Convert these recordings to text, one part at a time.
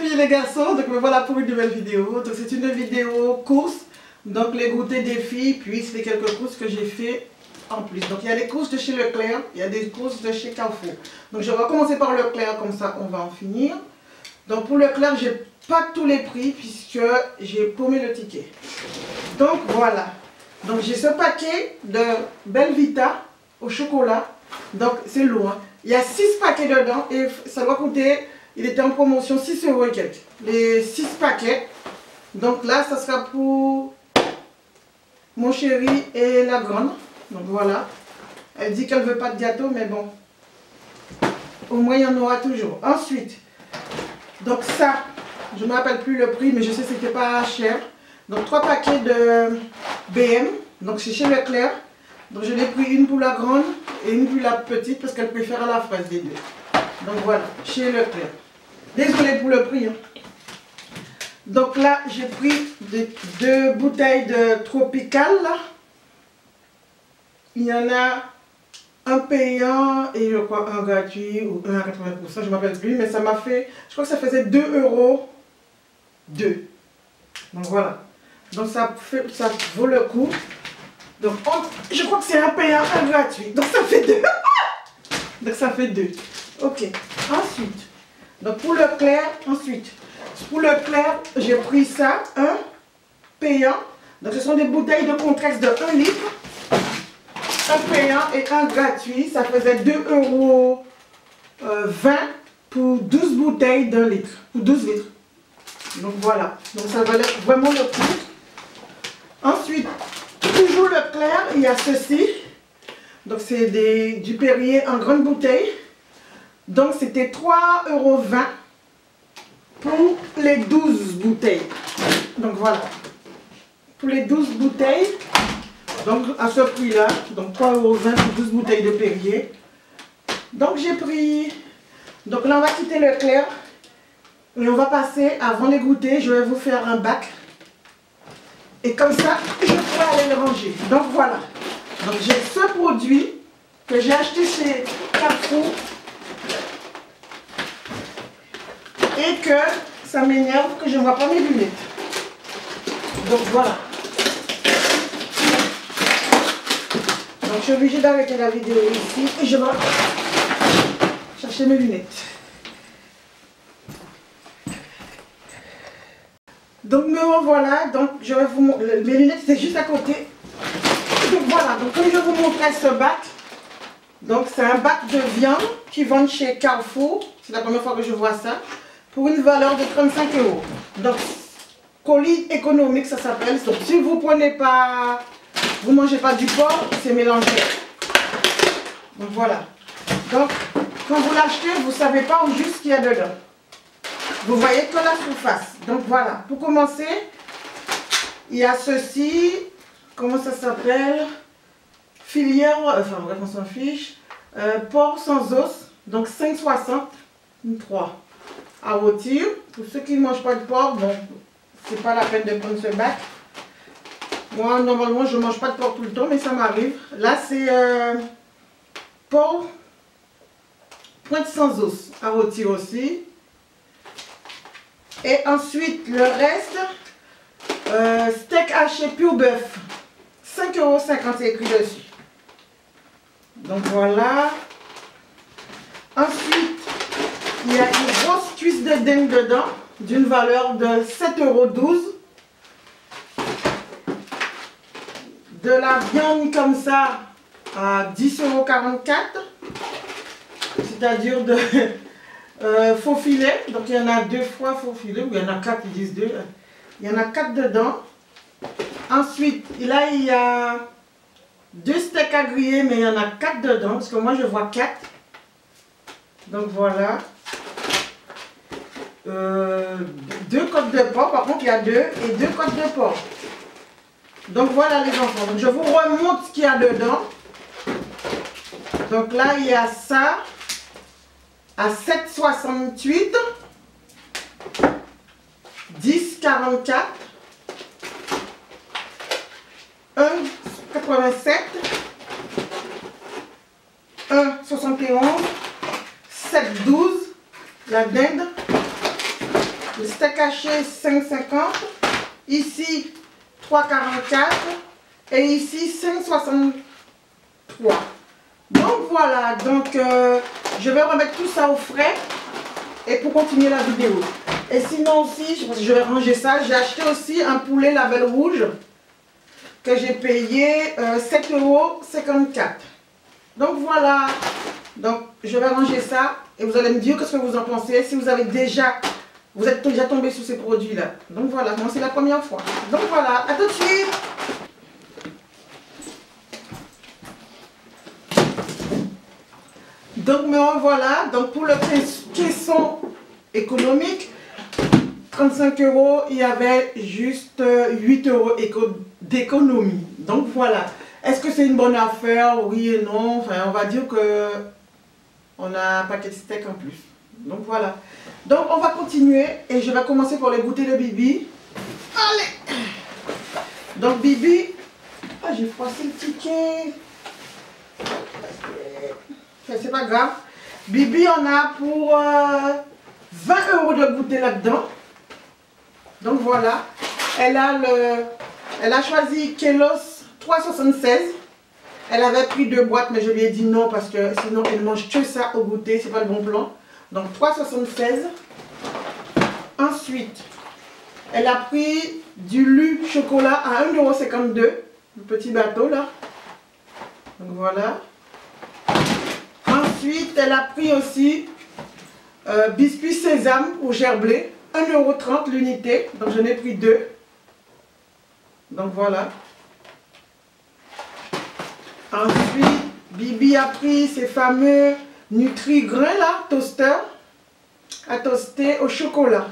filles et les garçons, donc me voilà pour une nouvelle vidéo. Donc c'est une vidéo course, donc les goûters des filles, puis c'est quelques courses que j'ai fait en plus. Donc il y a les courses de chez Leclerc, il y a des courses de chez Carrefour. Donc je vais commencer par Leclerc, comme ça on va en finir. Donc pour Leclerc, j'ai pas tous les prix puisque j'ai paumé le ticket. Donc voilà. Donc j'ai ce paquet de Belvita au chocolat. Donc c'est lourd. Hein. Il y a 6 paquets dedans et ça doit coûter, il était en promotion 6 € et quelques. Les 6 paquets. Donc là, ça sera pour mon chéri et la grande. Donc voilà. Elle dit qu'elle ne veut pas de gâteau, mais bon. Au moins, il y en aura toujours. Ensuite, donc ça, je ne me rappelle plus le prix, mais je sais que c'était pas cher. Donc 3 paquets de BM. Donc c'est chez Leclerc. Donc je l'ai pris une pour la grande et une pour la petite parce qu'elle préfère à la fraise des deux. Donc voilà, chez Leclerc. Désolée pour le prix. Hein. Donc là, j'ai pris 2 bouteilles de Tropical. Là. Il y en a un payant et je crois un gratuit ou un à 80%, je ne m'appelle plus. Mais ça m'a fait, je crois que ça faisait 2 € 2. Donc voilà. Donc ça vaut le coup. Donc je crois que c'est un payant, un gratuit. Donc ça fait 2. Donc ça fait 2. Ok. Ensuite. Donc pour Leclerc, j'ai pris ça, un payant. Donc ce sont des bouteilles de Contrex de 1 litre. Un payant et un gratuit. Ça faisait 2 € 20 pour 12 bouteilles d'1 litre. Pour 12 litres. Donc voilà. Donc ça valait vraiment le coup. Ensuite, toujours Leclerc, il y a ceci. Donc c'est du Perrier en grande bouteille. Donc c'était 3 € 20 pour les 12 bouteilles. Donc voilà. Pour les 12 bouteilles. Donc à ce prix-là. Donc 3 € 20 pour 12 bouteilles de Perrier. Donc j'ai pris. Donc là on va quitter Leclerc. Et on va passer, avant les goûter, je vais vous faire un bac. Et comme ça, je pourrai aller le ranger. Donc voilà. Donc j'ai ce produit que j'ai acheté chez Carrefour. Et que ça m'énerve que je ne vois pas mes lunettes. Donc voilà. Donc je suis obligée d'arrêter la vidéo ici. Et je vais chercher mes lunettes. Donc me revoilà, donc je vais vous montrer, mes lunettes c'est juste à côté. Donc voilà, donc comme je vous montrais ce bac, donc c'est un bac de viande qui vendent chez Carrefour, c'est la première fois que je vois ça, pour une valeur de 35 €. Donc colis économique ça s'appelle, donc si vous prenez pas, vous mangez pas du porc, c'est mélangé. Donc voilà, donc quand vous l'achetez, vous ne savez pas au juste ce qu'il y a dedans. Vous voyez que la surface. Donc voilà, pour commencer, il y a ceci, comment ça s'appelle? Filière, enfin bref on s'en fiche, porc sans os, donc 5,60, 3 à rôtir. Pour ceux qui ne mangent pas de porc, bon, c'est pas la peine de prendre ce bac. Moi normalement je ne mange pas de porc tout le temps, mais ça m'arrive. Là c'est porc pointe sans os à rôtir aussi. Et ensuite, le reste, steak haché pur bœuf, 5,50 € écrit dessus. Donc voilà. Ensuite, il y a une grosse cuisse de dinde dedans, d'une valeur de 7,12 €. De la viande comme ça, à 10,44 €. C'est-à-dire de... faux filet, donc il y en a 2 fois faux filet, ou il y en a 4, ils disent 2. Il y en a 4 dedans. Ensuite, là il y a 2 steaks à griller, mais il y en a 4 dedans, parce que moi je vois 4. Donc voilà. 2 côtes de porc, par contre il y a 2 et 2 côtes de porc. Donc voilà les enfants, donc je vous remonte ce qu'il y a dedans. Donc là il y a ça. À 7,68, 10,44, 1,87, 1,71, 7,12, la dinde, Le steak haché 5,50. Ici 3,44. Et ici 5,63. Donc voilà, donc je vais remettre tout ça au frais et pour continuer la vidéo. Et sinon aussi, je vais ranger ça, j'ai acheté aussi un poulet label rouge que j'ai payé 7,54 €. Donc voilà, donc je vais ranger ça et vous allez me dire ce que vous en pensez, si vous êtes déjà tombé sur ces produits là. Donc voilà, moi c'est la première fois. Donc voilà, à tout de suite. Donc me revoilà, donc pour le caisson économique, 35 €, il y avait juste 8 € d'économie. Donc voilà, est-ce que c'est une bonne affaire? Oui et non, enfin on va dire que on a un paquet de steak en plus. Donc voilà, donc on va continuer et je vais commencer par les goûters de Bibi. Allez, donc Bibi, ah j'ai froissé le ticket. C'est pas grave. Bibi en a pour 20 € de goûter là-dedans. Donc voilà. Elle a choisi Kelos 3,76. Elle avait pris 2 boîtes, mais je lui ai dit non parce que sinon elle mange que ça au goûter. C'est pas le bon plan. Donc 3,76. Ensuite, elle a pris du Lu chocolat à 1,52 €. Le petit bateau là. Donc voilà. Ensuite, elle a pris aussi biscuit sésame ou gerblé, 1,30 € l'unité. Donc, j'en ai pris 2. Donc, voilà. Ensuite, Bibi a pris ces fameux Nutri-Grains là, toaster, à toaster au chocolat.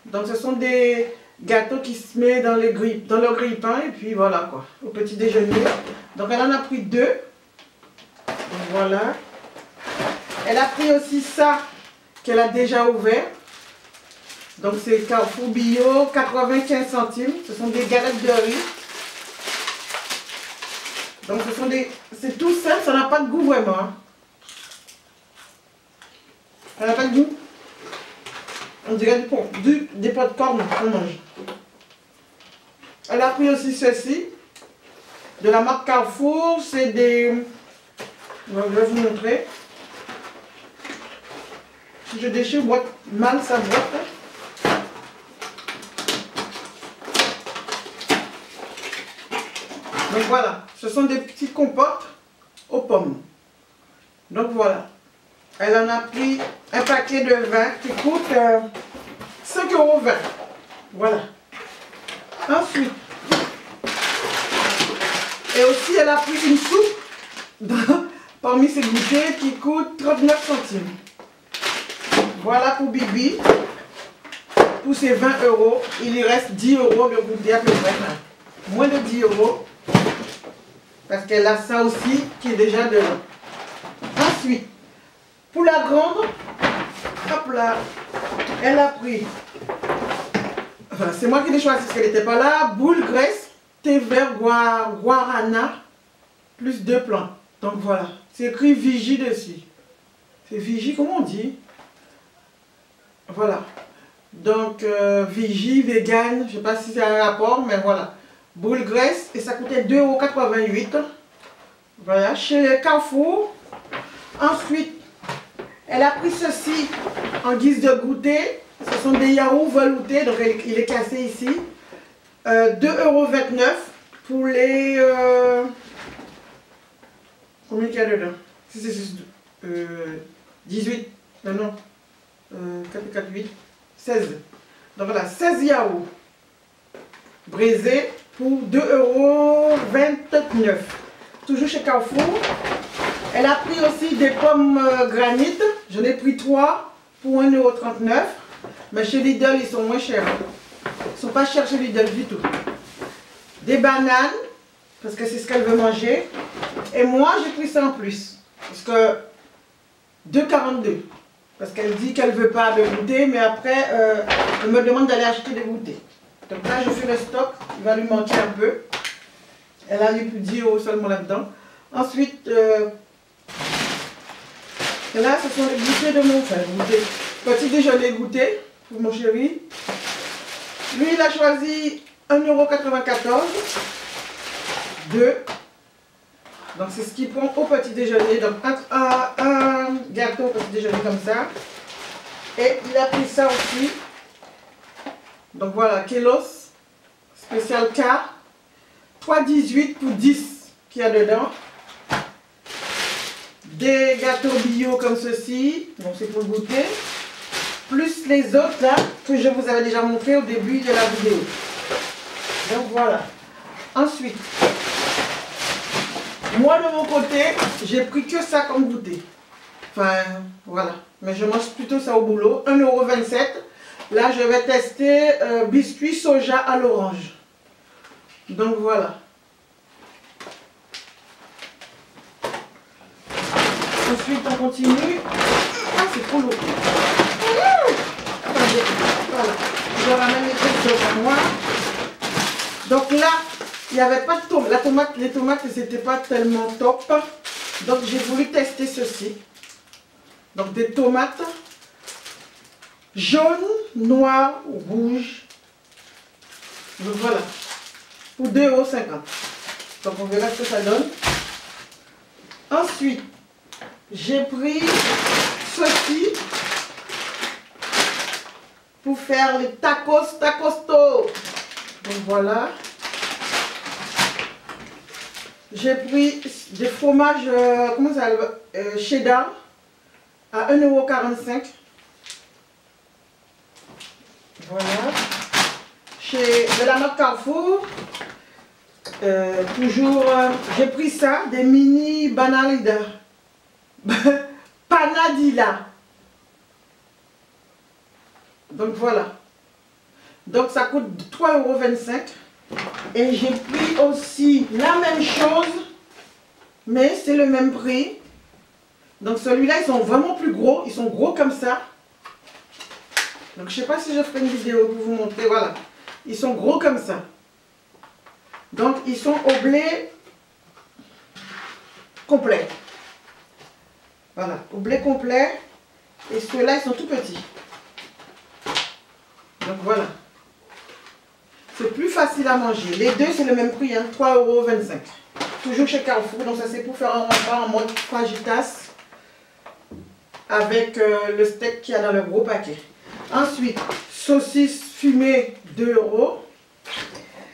Donc, ce sont des gâteaux qui se mettent dans le grille-pain et puis voilà quoi, au petit déjeuner. Donc, elle en a pris 2. Donc, voilà. Elle a pris aussi ça qu'elle a déjà ouvert. Donc c'est Carrefour Bio, 95 centimes. Ce sont des galettes de riz. Donc ce sont c'est tout simple, ça n'a pas de goût vraiment. Ça n'a pas de goût. On dirait des pop-corn qu'on mange. Elle a pris aussi ceci. De la marque Carrefour. C'est des... Je vais vous montrer. Si je déchire mal sa boîte. Donc voilà, ce sont des petites compotes aux pommes. Donc voilà, elle en a pris un paquet de 20 qui coûte 5,20 €. Voilà. Ensuite, et aussi elle a pris une soupe parmi ses goûters qui coûte 39 centimes. Voilà pour Bibi. Pour ces 20 €, il y reste 10 € de goûter à peu près. Moins de 10 €. Parce qu'elle a ça aussi qui est déjà dedans. Ensuite, pour la grande, hop là, elle a pris, enfin c'est moi qui l'ai choisi parce qu'elle n'était pas là, boule graisse, thé vert guarana, plus 2 plants. Donc voilà, c'est écrit Vigie dessus. C'est Vigie, comment on dit? Voilà. Donc Vigie, vegan, je ne sais pas si c'est un rapport, mais voilà. Boule graisse et ça coûtait 2,88 €. Voilà, chez Carrefour. Ensuite, elle a pris ceci en guise de goûter. Ce sont des yaourts veloutés, donc il est cassé ici. 2,29 € pour les... combien qu'il y a dedans? 18. Non. 4, 4, 8, 16. Donc voilà, 16 yaourts braisés pour 2,29 €. Toujours chez Carrefour. Elle a pris aussi des pommes granit. J'en ai pris 3 pour 1,39 €. Mais chez Lidl, ils sont moins chers. Ils ne sont pas chers chez Lidl du tout. Des bananes, parce que c'est ce qu'elle veut manger. Et moi, j'ai pris ça en plus. Parce que 2,42 €. Parce qu'elle dit qu'elle ne veut pas de goûter, mais après, elle me demande d'aller acheter des goûters. Donc là, je fais le stock, il va lui manquer un peu. Elle a eu plus de 10 € seulement là-dedans. Ensuite, là, ce sont les goûters de mon frère. Petit déjeuner goûter. pour mon chéri. Lui, il a choisi 1,94 €. 2. Donc, c'est ce qu'il prend au petit déjeuner. Donc, un gâteau au petit déjeuner comme ça. Et il a pris ça aussi. Donc, voilà, Kelos, spécial K. 3,18 pour 10 qu'il y a dedans. Des gâteaux bio comme ceci. Donc, c'est pour goûter. Plus les autres là, que je vous avais déjà montré au début de la vidéo. Donc, voilà. Ensuite, moi de mon côté, j'ai pris que ça comme goûter. Enfin, voilà. Mais je mange plutôt ça au boulot. 1,27 €. Là, je vais tester biscuit soja à l'orange. Donc, voilà. Ensuite, on continue. Ah, c'est trop lourd. Attendez, voilà. Je ramène les trucs devant moi. Donc là, il n'y avait pas de tomate. Les tomates, c'était pas tellement top. Donc, j'ai voulu tester ceci. Donc, des tomates jaunes, noires ou rouges. Donc, voilà. Pour 2,50 €. Donc, on verra ce que ça donne. Ensuite, j'ai pris ceci pour faire les tacos tacosto. Donc, voilà. J'ai pris des fromages, comment ça s'appelle, cheddar à 1,45 €. Voilà. De la marque Carrefour. Toujours, j'ai pris ça, des mini banalida. Panadilla. Donc voilà. Donc ça coûte 3,25 €. Et j'ai pris aussi la même chose, mais c'est le même prix. Donc celui-là, ils sont vraiment plus gros. Ils sont gros comme ça. Donc je ne sais pas si je ferai une vidéo pour vous montrer. Voilà. Ils sont gros comme ça. Donc ils sont au blé complet. Voilà, au blé complet. Et ceux-là, ils sont tout petits. Donc voilà. C'est plus facile à manger. Les deux, c'est le même prix, hein, 3,25 €. Toujours chez Carrefour. Donc ça, c'est pour faire un repas en mode fajitas avec le steak qu'il y a dans le gros paquet. Ensuite, saucisse fumée, 2 €.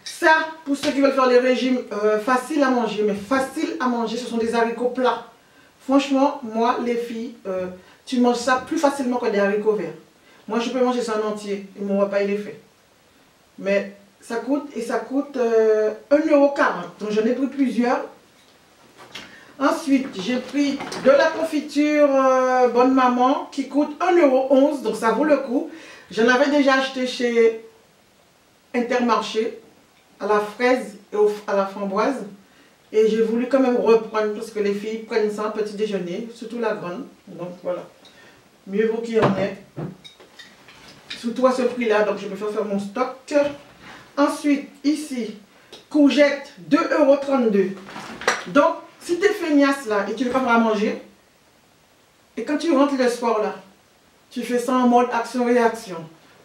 Ça, pour ceux qui veulent faire les régimes faciles à manger, mais faciles à manger, ce sont des haricots plats. Franchement, moi, les filles, tu manges ça plus facilement que des haricots verts. Moi, je peux manger ça en entier et mon repas, il est fait. Mais ça coûte, 1,40 €. Donc, j'en ai pris plusieurs. Ensuite, j'ai pris de la confiture Bonne Maman qui coûte 1,11 €. Donc, ça vaut le coup. J'en avais déjà acheté chez Intermarché à la fraise et à la framboise. Et j'ai voulu quand même reprendre parce que les filles prennent ça en petit déjeuner, surtout la grande. Donc voilà, mieux vaut qu'il y en ait. Surtout à ce prix-là, donc je préfère faire mon stock. Ensuite, ici, courgettes, 2,32 €. Donc, si tu es feignasse là et tu ne veux pas faire à manger, et quand tu rentres le soir là, tu fais ça en mode action-réaction.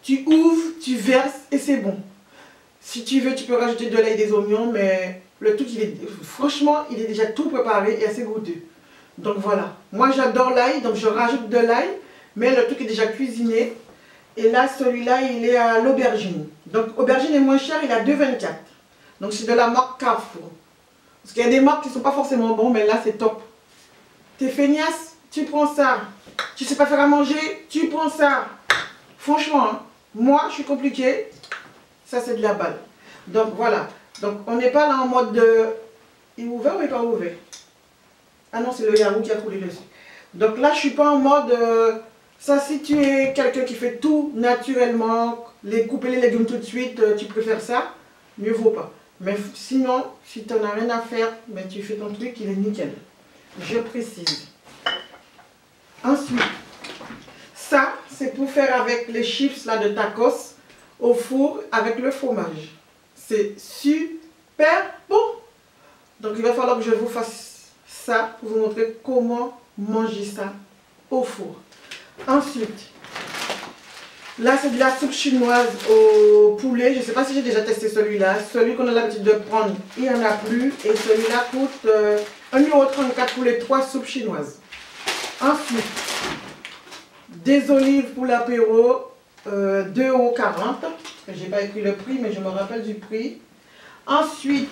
Tu ouvres, tu verses et c'est bon. Si tu veux, tu peux rajouter de l'ail et des oignons, mais le truc, franchement, il est déjà tout préparé et assez goûteux. Donc voilà. Moi, j'adore l'ail, donc je rajoute de l'ail, mais le truc est déjà cuisiné. Et là, celui-là, il est à l'aubergine. Donc, aubergine est moins cher, il est à 2,24 €. Donc, c'est de la marque Carrefour. Parce qu'il y a des marques qui ne sont pas forcément bonnes, mais là, c'est top. T'es feignasse, tu prends ça. Tu sais pas faire à manger, tu prends ça. Franchement, hein, moi, je suis compliquée. Ça, c'est de la balle. Donc, voilà. Donc, on n'est pas là en mode de... Il est ouvert ou il n'est pas ouvert? Ah non, c'est le yaourt qui a coulé dessus. Donc là, je ne suis pas en mode... ça, si tu es quelqu'un qui fait tout naturellement, couper les légumes tout de suite, tu préfères ça, mieux vaut pas. Mais sinon, si tu n'en as rien à faire, mais tu fais ton truc, il est nickel. Je précise. Ensuite, ça, c'est pour faire avec les chips là, de tacos au four avec le fromage. C'est super bon. Donc, il va falloir que je vous fasse ça pour vous montrer comment manger ça au four. Ensuite, Là, c'est de la soupe chinoise au poulet. Je ne sais pas si j'ai déjà testé celui-là. Celui qu'on a l'habitude de prendre, il n'y en a plus. Et celui-là coûte 1,34 € pour les 3 soupes chinoises. Ensuite, des olives pour l'apéro, 2,40 €. Je n'ai pas écrit le prix, mais je me rappelle du prix. Ensuite,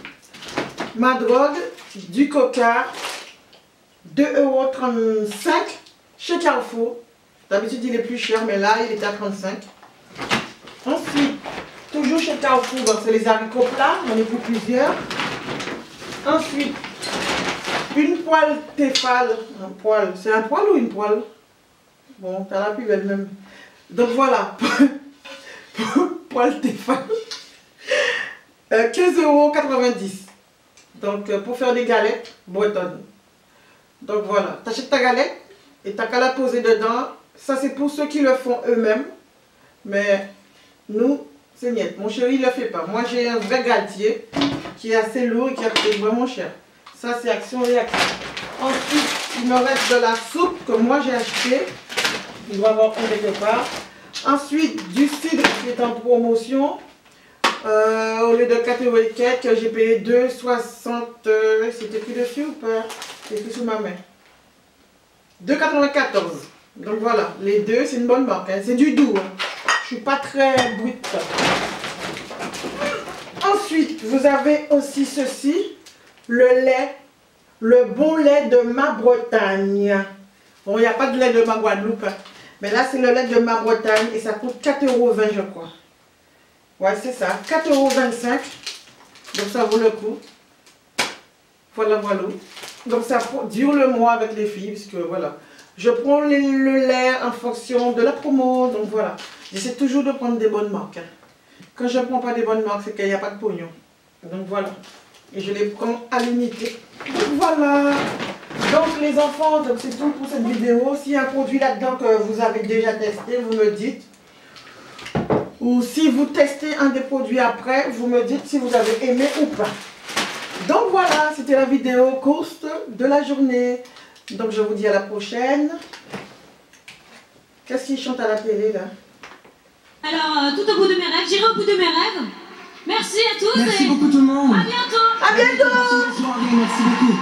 ma drogue, du coca, 2,35 € chez Carrefour. D'habitude, il est plus cher, mais là, il est à 35. Ensuite, toujours chez Carrefour, c'est les haricots plats. On est pour plusieurs. Ensuite, une poêle Tefal. Un poêle. C'est un poêle ou une poêle? Bon, t'as la plus belle même. Donc voilà. Poêle Tefal. 15,90 €. Donc, pour faire des galettes bretonnes. Donc voilà. T'achètes ta galette et t'as qu'à la poser dedans. Ça, c'est pour ceux qui le font eux-mêmes. Mais nous, c'est niet. Mon chéri, il ne le fait pas. Moi, j'ai un vrai galetier qui est assez lourd et qui est vraiment cher. Ça, c'est action-réaction. Ensuite, il me reste de la soupe que moi, j'ai acheté. Il doit y avoir un quelque part. Ensuite, du cidre qui est en promotion. Au lieu de 4 € et quelques, j'ai payé 2,60 €. C'était écrit dessus ou pas? C'est écrit sous ma main. 2,94 €. Donc voilà, les deux, c'est une bonne marque. Hein. C'est du doux. Hein. Je ne suis pas très brute. Ensuite, vous avez aussi ceci. Le lait. Le bon lait de ma Bretagne. Bon, il n'y a pas de lait de ma Guadeloupe. Hein. Mais là, c'est le lait de ma Bretagne. Et ça coûte 4,20 €, je crois. Ouais, c'est ça. 4,25 €. Donc ça vaut le coup. Voilà, voilà. Donc ça dure le mois avec les filles. Puisque voilà. Je prends le lait en fonction de la promo. Donc voilà. J'essaie toujours de prendre des bonnes marques. Hein. Quand je ne prends pas des bonnes marques, c'est qu'il n'y a pas de pognon. Donc voilà. Et je les prends à l'unité. Voilà. Donc les enfants, c'est tout pour cette vidéo. S'il y a un produit là-dedans que vous avez déjà testé, vous me dites. Ou si vous testez un des produits après, vous me dites si vous avez aimé ou pas. Donc voilà, c'était la vidéo courte de la journée. Donc je vous dis à la prochaine. Qu'est-ce qu'ils chantent à la télé là? Alors, tout au bout de mes rêves, j'irai au bout de mes rêves. Merci à tous. Merci beaucoup tout le monde. À bientôt. À bientôt. Merci beaucoup.